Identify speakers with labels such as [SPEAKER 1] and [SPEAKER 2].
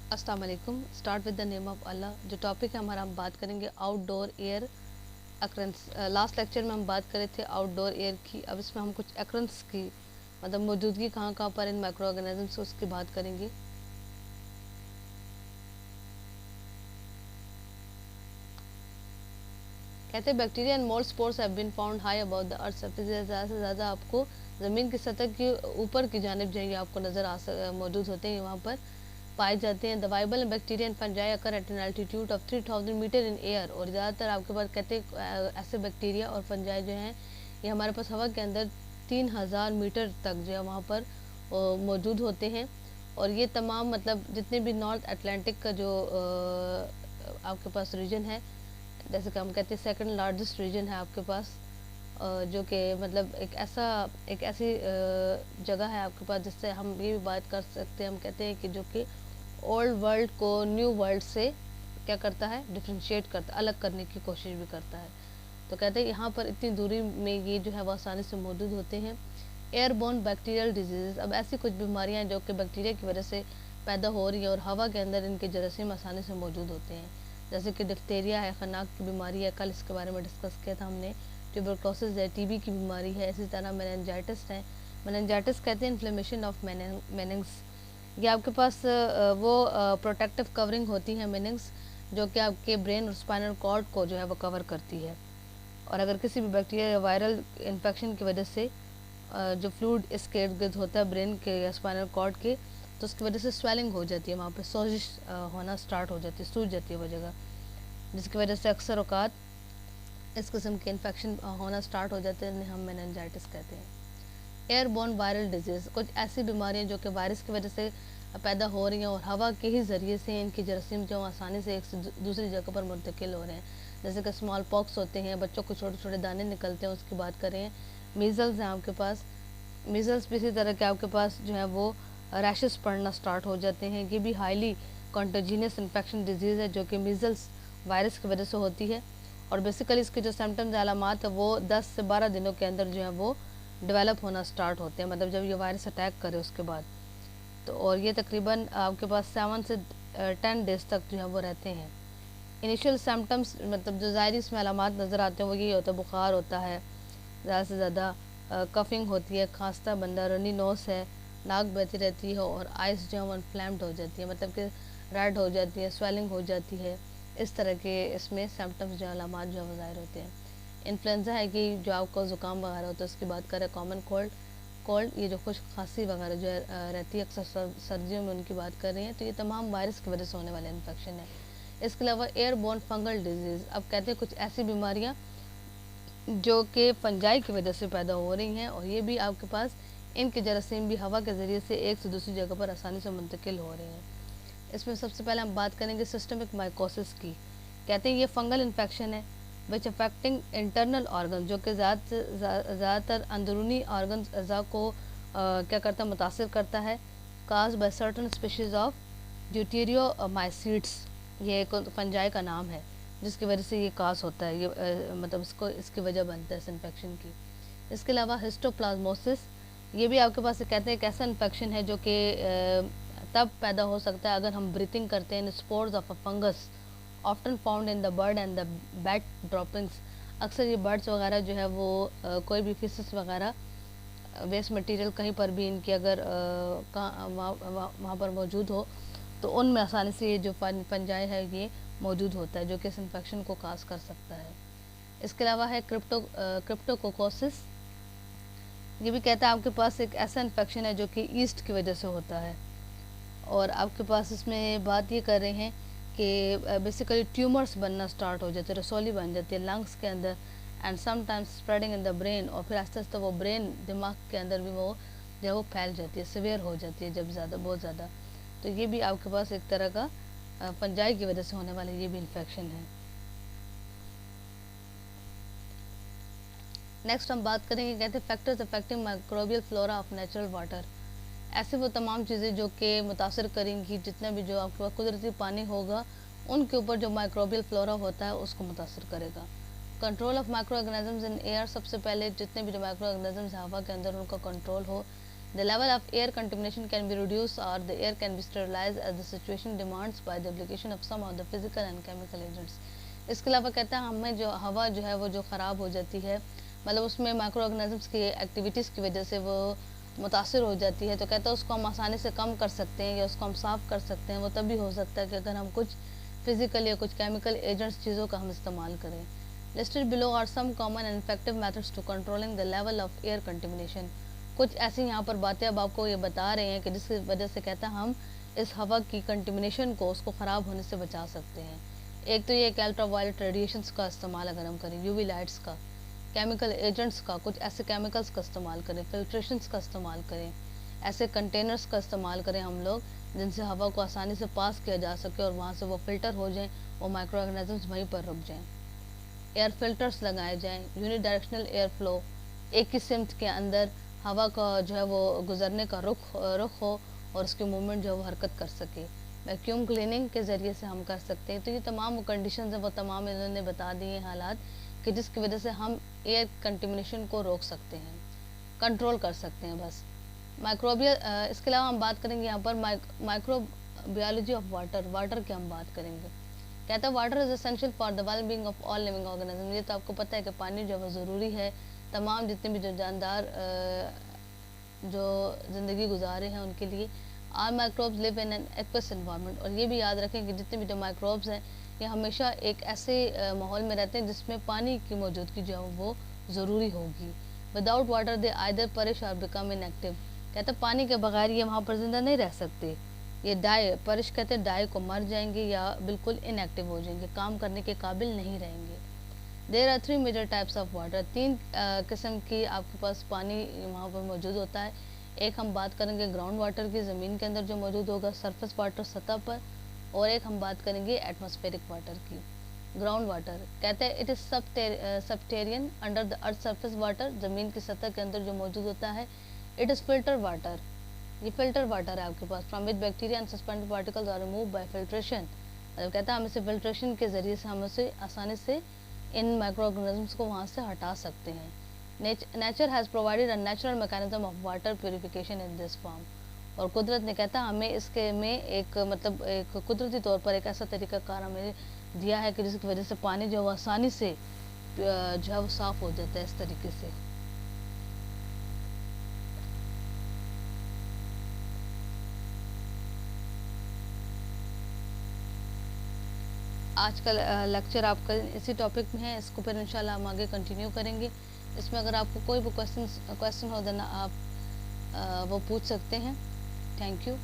[SPEAKER 1] अस्सलाम वालेकुम। Start with the name of Allah. जो टॉपिक है हमारा, हम बात करेंगे outdoor air occurrence. Last lecture में हम बात कर रहे थे आउटडोर एयर की। अब इसमें हम कुछ अक्रंस की मतलब मौजूदगी कहाँ कहाँ पर इन माइक्रो ऑर्गेनिजम्स उसकी बात करेंगे। कहते हैं bacteria and mould spores have been found high about the earth surface. ज़्यादा से ज़्यादा आपको ज़मीन की सतह के ऊपर की जानिब जो है आपको नज़र मौजूद होते हैं, वहाँ पर पाए जाते हैं। The viable bacteria and fungi occur at an altitude of 3000 metre in air. और ज़्यादातर आपके पास कहते हैं ऐसे बैक्टीरिया और फंजाई जो हैं ये हमारे पास हवा के अंदर 3000 मीटर तक जो है वहाँ पर मौजूद होते हैं। और ये तमाम मतलब जितने भी नॉर्थ अटलांटिक का जो आपके पास रीजन है, जैसे कि हम कहते हैं सेकंड लार्जेस्ट रीजन है आपके पास, जो कि मतलब एक ऐसी जगह है आपके पास जिससे हम ये भी बात कर सकते हैं। हम कहते हैं कि जो कि ओल्ड वर्ल्ड को न्यू वर्ल्ड से क्या करता है, डिफ्रेंशिएट करता है, अलग करने की कोशिश भी करता है। तो कहते हैं यहाँ पर इतनी दूरी में ये जो है वो आसानी से मौजूद होते हैं। एयरबोर्न बैक्टीरियल डिजीज़, अब ऐसी कुछ बीमारियाँ जो कि बैक्टीरिया की वजह से पैदा हो रही हैं और हवा के अंदर इनके जरासीम आसानी से मौजूद होते हैं, जैसे कि डिफ्थेरिया है, खनाक की बीमारी है, कल इसके बारे में डिस्कस किया था हमने। ट्यूबरक्लोसिस है, टीबी की बीमारी है। इसी तरह मेनिंजाइटिस है। मेनिंजाइटिस कहते हैं इन्फ्लेमेशन ऑफ मेनिंग्स। ये आपके पास वो प्रोटेक्टिव कवरिंग होती है मेनिंग्स, जो कि आपके ब्रेन और स्पाइनल कॉर्ड को जो है वो कवर करती है। और अगर किसी भी बैक्टीरिया या वायरल इन्फेक्शन की वजह से जो फ्लूइड इसके इर्द गिर्द होता है ब्रेन के या स्पाइनल कॉर्ड के, तो उसकी वजह से स्वेलिंग हो जाती है, वहाँ पे सोजिश होना स्टार्ट हो जाती है, सूज जाती है वो जगह, जिसकी वजह से अक्सर औकात इस किस्म के इन्फेक्शन होना स्टार्ट हो जाते हैं, जिन्हें हम मेनिंजाइटिस कहते हैं। एयरबोर्न वायरल डिजीज़, कुछ ऐसी बीमारियाँ जो कि वायरस की वजह से पैदा हो रही हैं और हवा के ही ज़रिए से इनकी जरासीम जो आसानी से एक से दूसरी जगह पर मुंतकिल हो रहे हैं, जैसे कि स्मॉल पॉक्स होते हैं, बच्चों को छोटे छोटे दाने निकलते हैं, उसकी बात करें। मीज़ल्स हैं आपके पास, मीज़ल्स भी इसी तरह के आपके पास जो है वो रैशेस पड़ना स्टार्ट हो जाते हैं। ये भी हाईली कॉन्टेजीनियस इन्फेक्शन डिजीज़ है जो कि मीज़ल्स वायरस की वजह से होती है। और बेसिकली इसके जो सिम्टम्स अलामात है वो 10 से 12 दिनों के अंदर जो है वो डेवलप होना स्टार्ट होते हैं, मतलब जब ये वायरस अटैक करे उसके बाद। तो और ये तकरीबन आपके पास 7 से 10 डेज तक जो है वो रहते हैं। इनिशियल सिम्टम्स मतलब जो ज़ाहिरी इसमें अलामात नज़र आते हैं वो यही होता है, बुखार होता है, ज़्यादा से ज़्यादा कफिंग होती है, खांसता बंदा, रनी नोस है, नाक बहती रहती है और आइस जो है इन्फ्लेम्ड हो जाती है, मतलब कि रेड हो जाती है, स्वेलिंग हो जाती है। इस तरह के इसमें सिम्टम्स जो अलामात जो है ज़ाहिर होते हैं। इन्फ्लुएंज़ा है कि जो आपको ज़ुकाम वगैरह होता है उसकी बात करें, कॉमन कोल्ड ये जो खुश खांसी वगैरह जो है रहती है अक्सर सर्दियों में, उनकी बात कर रही हैं। तो ये तमाम वायरस की वजह से होने वाले इन्फेक्शन है। इसके अलावा एयरबोर्न फंगल डिजीज़, अब कहते हैं कुछ ऐसी बीमारियाँ जो कि फंजाई की वजह से पैदा हो रही हैं और ये भी आपके पास इनके जरासीम भी हवा के ज़रिए से एक से दूसरी जगह पर आसानी से मुंतकिल हो रहे हैं। इसमें सबसे पहले हम बात करेंगे सिस्टमिक माइकोसिस की। कहते हैं ये फंगल इन्फेक्शन है विच अफेक्टिंग इंटरनल ऑर्गन, जो कि ज़्यादातर अंदरूनी ऑर्गन अज़ा को क्या करता है, मुतासर करता है। Cause by certain species of ड्यूटेरियोमाइसीड्स, ये एक फंजाई का नाम है जिसकी वजह से ये काज होता है, ये मतलब इसकी वजह बनता है इस इन्फेक्शन की। इसके अलावा हिस्टोप्लाज्मोसिस, ये भी आपके पास कहते हैं एक ऐसा इन्फेक्शन है जो कि तब पैदा हो सकता है अगर हम ब्रीथिंग करते हैं spores of a fungus often found in the bird and the bat droppings. अक्सर ये बर्ड्स वगैरह जो है वो कोई भी फिशेस वगैरह वेस्ट मटेरियल कहीं पर भी इनकी अगर वहाँ पर मौजूद हो तो उनमें आसानी से ये जो फंजाई है ये मौजूद होता है, जो कि इस इन्फेक्शन को काज कर सकता है। इसके अलावा है क्रिप्टोकोकोसिस, ये भी कहता है आपके पास एक ऐसा इन्फेक्शन है जो कि ईस्ट की वजह से होता है। और आपके पास इसमें बात ये कर रहे हैं कि बेसिकली ट्यूमर्स बनना स्टार्ट हो जाते हैं, रसौली बन जाती है लंग्स के अंदर, and sometimes spreading in the brain, और फिर आस्ते आस्ते वो ब्रेन दिमाग के अंदर भी वो जो है वो फैल जाती है, सिवियर हो जाती है जब ज़्यादा बहुत ज़्यादा। तो ये भी आपके पास एक तरह का फंजाई की वजह से होने वाले ये भी इन्फेक्शन है। नेक्स्ट हम बात करेंगे, कहते हैं factors affecting microbial flora of natural water. ऐसे वो तमाम चीज़ें जो कि मुतासर करेंगी जितना भी जो आपके पास कुदरती पानी होगा उनके ऊपर जो माइक्रोबियल फ्लोरा होता है उसको मुतासर करेगा। Control of micro organisms in air, सबसे पहले जितने भी जो माइक्रो ऑर्गेनिजम्स हवा के अंदर उनका कंट्रोल हो, The level of air contamination can be reduced or the air can be sterilized as the situation demands by the application of some of the physical and chemical agents. इसके अलावा कहता है हमें जो हवा जो है वो जो ख़राब हो जाती है, मतलब उसमें माइक्रो ऑर्गेनिजम्स की एक्टिविटीज़ की वजह से वो मुतासर हो जाती है, तो कहता है उसको हम आसानी से कम कर सकते हैं या उसको हम साफ़ कर सकते हैं। वो तभी हो सकता है कि अगर हम कुछ फिजिकल या कुछ केमिकल एजेंट्स चीज़ों का हम इस्तेमाल करें। Listed below are some common and effective methods to controlling the level of air contamination. कुछ ऐसी यहाँ पर बातें अब आपको ये बता रहे हैं कि जिसकी वजह से कहता है हम इस हवा की कंटेमिनेशन को, उसको ख़राब होने से बचा सकते हैं। एक तो ये अल्ट्रावायलेट रेडिएशंस का इस्तेमाल अगर हम करें, यूवी लाइट्स का, केमिकल एजेंट्स का, कुछ ऐसे केमिकल्स का इस्तेमाल करें, फिल्ट्रेशंस का इस्तेमाल करें, ऐसे कंटेनर्स का इस्तेमाल करें हम लोग जिनसे हवा को आसानी से पास किया जा सके और वहाँ से वो फिल्टर हो जाएं, वो माइक्रो ऑर्गेनिजम्स वहीं पर रुक जाएं। एयर फिल्टर्स लगाए जाएं, यूनि डायरेक्शनल एयर फ्लो, एक ही सिमत के अंदर हवा का जो है वो गुजरने का रुख हो और उसकी मूवमेंट जो है वो हरकत कर सके। वैक्यूम क्लीनिंग के ज़रिए से हम कर सकते हैं। तो ये तमाम वो कंडीशंस हैं, वो तमाम इन्होंने बता दिए हालात कि जिसकी वजह से हम एयर कंटेमिनेशन को रोक सकते हैं, कंट्रोल कर सकते हैं बस। माइक्रोबियल, इसके अलावा हम बात करेंगे यहाँ पर माइक्रोबायोलॉजी ऑफ वाटर की हम बात करेंगे। कहता है water is essential for the well being of all living organism. ये तो आपको पता है कि पानी जो है ज़रूरी है तमाम जितने भी जो जानदार जो ज़िंदगी गुजारे हैं उनके लिए। All microbes live in an aqueous environment, और ये भी याद रखें कि जितने भी जो माइक्रोब्स हैं ये हमेशा एक ऐसे माहौल में रहते हैं जिसमें पानी की मौजूदगी जो है वो ज़रूरी होगी। विदाउट वाटर दे आइदर परिश और बिकम इनएक्टिव। कहते हैं पानी के बगैर ये वहाँ पर ज़िंदा नहीं रह सकते, ये डाई परिश कहते हैं डाई को मर जाएंगे या बिल्कुल इनएक्टिव हो जाएंगे, काम करने के काबिल नहीं रहेंगे। There are 3 major types of water, 3 किस्म की आपके पास पानी वहाँ पर मौजूद होता है। एक हम बात करेंगे ग्राउंड वाटर की, ज़मीन के अंदर जो मौजूद होगा, सरफेस वाटर सतह पर, और एक हम बात करेंगे एटमॉस्फेरिक वाटर की। ग्राउंड वाटर कहते हैं it is subterranean under the earth surface water, ज़मीन की सतह के अंदर जो मौजूद होता है। इट इज़ फिल्टर वाटर, ये फिल्टर वाटर है आपके पास। From which bacteria and suspended particles are remove by filtration, मतलब कहता है हम इसे फिल्ट्रेशन के ज़रिए से हम उसे आसानी से इन माइक्रो ऑर्गेनिजम्स को वहाँ से हटा सकते हैं। Nature has provided a natural mechanism of water purification in this form, और कुदरत ने कहता हमें इसके में एक मतलब एक कुदरती तौर पर एक ऐसा तरीक़ाकार हमें दिया है कि जिसकी वजह से पानी जो है आसानी से जो है वो साफ़ हो जाता है इस तरीके से। आज का लेक्चर आपका इसी टॉपिक में है, इसको फिर इंशाल्लाह हम आगे कंटिन्यू करेंगे। इसमें अगर आपको कोई भी क्वेश्चन हो देना आप वो पूछ सकते हैं। Thank you.